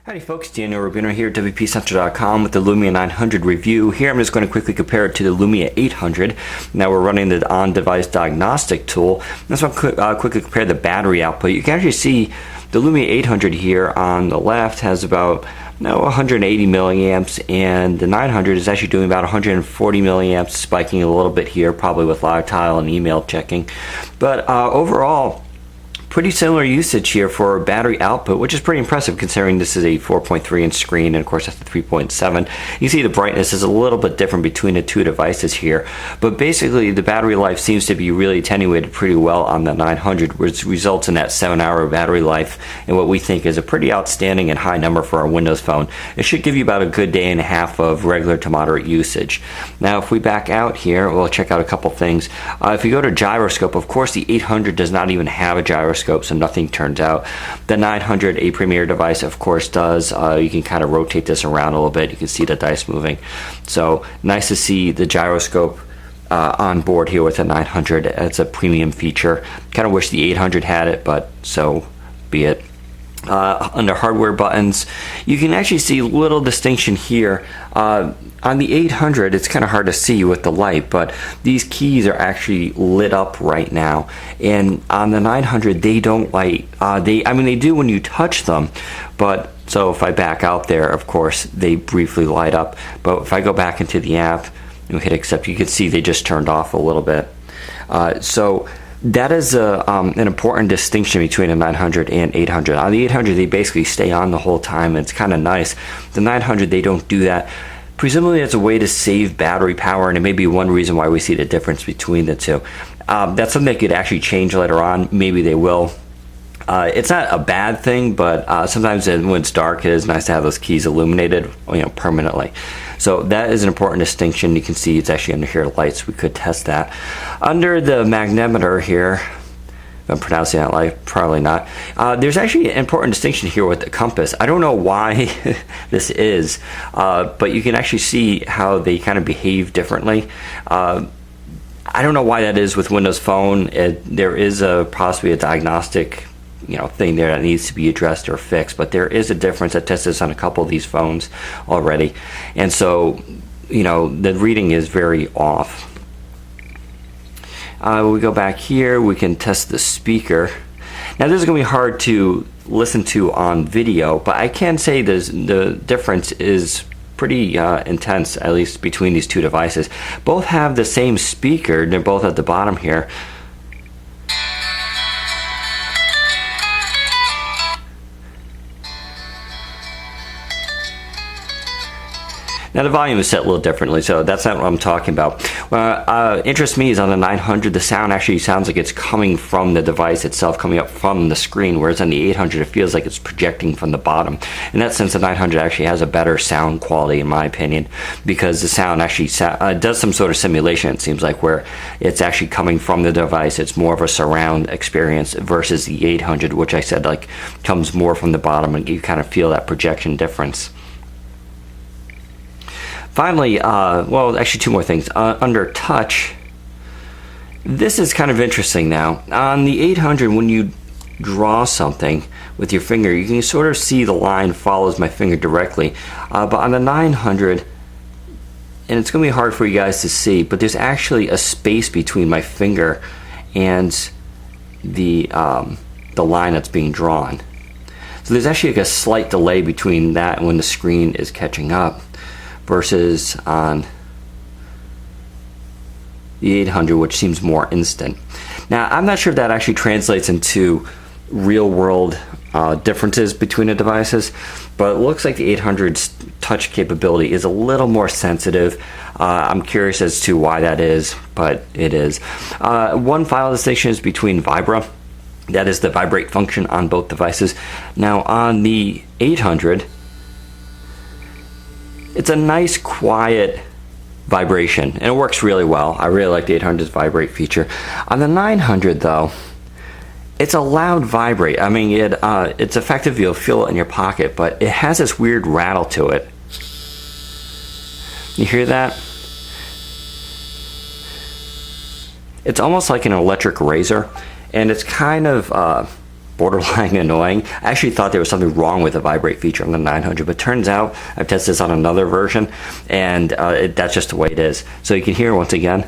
Howdy folks, Daniel Rubino here at WPCentral.com with the Lumia 900 review. Here I'm just going to quickly compare it to the Lumia 800. Now we're running the on-device diagnostic tool. That's why I'll quickly compare the battery output. You can actually see the Lumia 800 here on the left has about 180 milliamps, and the 900 is actually doing about 140 milliamps, spiking a little bit here, probably with live tile and email checking. But overall, pretty similar usage here for battery output, which is pretty impressive considering this is a 4.3 inch screen, and of course that's the 3.7. You see the brightness is a little bit different between the two devices here, but basically the battery life seems to be really attenuated pretty well on the 900, which results in that 7-hour battery life, and what we think is a pretty outstanding and high number for a Windows phone. It should give you about a good day and a half of regular to moderate usage. Now if we back out here, we'll check out a couple things. If you go to Gyroscope, of course the 800 does not even have a gyroscope, so nothing turns out. The 900, a premier device, of course does. You can kind of rotate this around a little bit. You can see the dice moving. So nice to see the gyroscope on board here with the 900. It's a premium feature. Kind of wish the 800 had it, but so be it. Under hardware buttons, you can actually see little distinction here. On the 800, it's kind of hard to see with the light, but these keys are actually lit up right now. And on the 900, they don't light. They do when you touch them, but so if I back out there, of course, they briefly light up. But if I go back into the app and hit accept, you can see they just turned off a little bit. So that is an important distinction between a 900 and 800. On the 800, they basically stay on the whole time, and it's kind of nice. The 900, they don't do that. Presumably, it's a way to save battery power, and it may be one reason why we see the difference between the two. That's something they could actually change later on. Maybe they will. It's not a bad thing, but sometimes when it's dark, it is nice to have those keys illuminated, permanently. So that is an important distinction. You can see it's actually under here lights. We could test that. Under the magnetometer here, if I'm pronouncing that right, probably not. There's actually an important distinction here with the compass. I don't know why this is, but you can actually see how they kind of behave differently. I don't know why that is with Windows Phone. There is possibly a diagnostic thing there that needs to be addressed or fixed, but there is a difference. I tested this on a couple of these phones already, and so the reading is very off. We go back here, we can test the speaker. Now this is going to be hard to listen to on video, but I can say the difference is pretty intense, at least between these two devices. Both have the same speaker. They're both at the bottom here. Now the volume is set a little differently, so that's not what I'm talking about. What interests me is on the 900, the sound actually sounds like it's coming from the device itself, coming up from the screen, whereas on the 800 it feels like it's projecting from the bottom. In that sense, the 900 actually has a better sound quality in my opinion, because the sound actually does some sort of simulation, it seems like, where it's actually coming from the device. It's more of a surround experience versus the 800, which I said comes more from the bottom, and you kind of feel that projection difference. Finally, well, actually two more things. Under touch, this is kind of interesting now. On the 800, when you draw something with your finger, you can sort of see the line follows my finger directly. But on the 900, and it's going to be hard for you guys to see, but there's actually a space between my finger and the line that's being drawn. So there's actually a slight delay between that and when the screen is catching up, versus on the 800, which seems more instant. Now, I'm not sure if that actually translates into real-world differences between the devices, but it looks like the 800's touch capability is a little more sensitive. I'm curious as to why that is, but it is. One final distinction is between Vibra. That is the vibrate function on both devices. Now, on the 800, it's a nice quiet vibration, and it works really well. I really like the 800's vibrate feature. On the 900 though, it's a loud vibrate. I mean, it's effective, you'll feel it in your pocket, but it has this weird rattle to it. You hear that? It's almost like an electric razor, and it's kind of borderline annoying. I actually thought there was something wrong with the vibrate feature on the 900, but turns out I've tested this on another version, and that's just the way it is. So you can hear once again.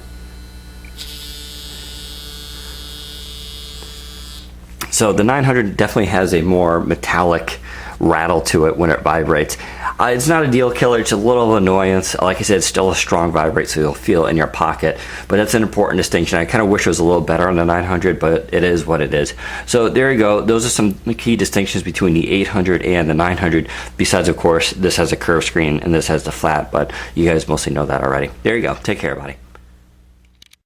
So the 900 definitely has a more metallic rattle to it when it vibrates. It's not a deal killer, it's a little annoyance. Like I said, it's still a strong vibrate, so you'll feel it in your pocket, but that's an important distinction. I kind of wish it was a little better on the 900, but it is what it is. So there you go. Those are some key distinctions between the 800 and the 900, besides, of course, this has a curved screen and this has the flat, but you guys mostly know that already. There you go. Take care, everybody.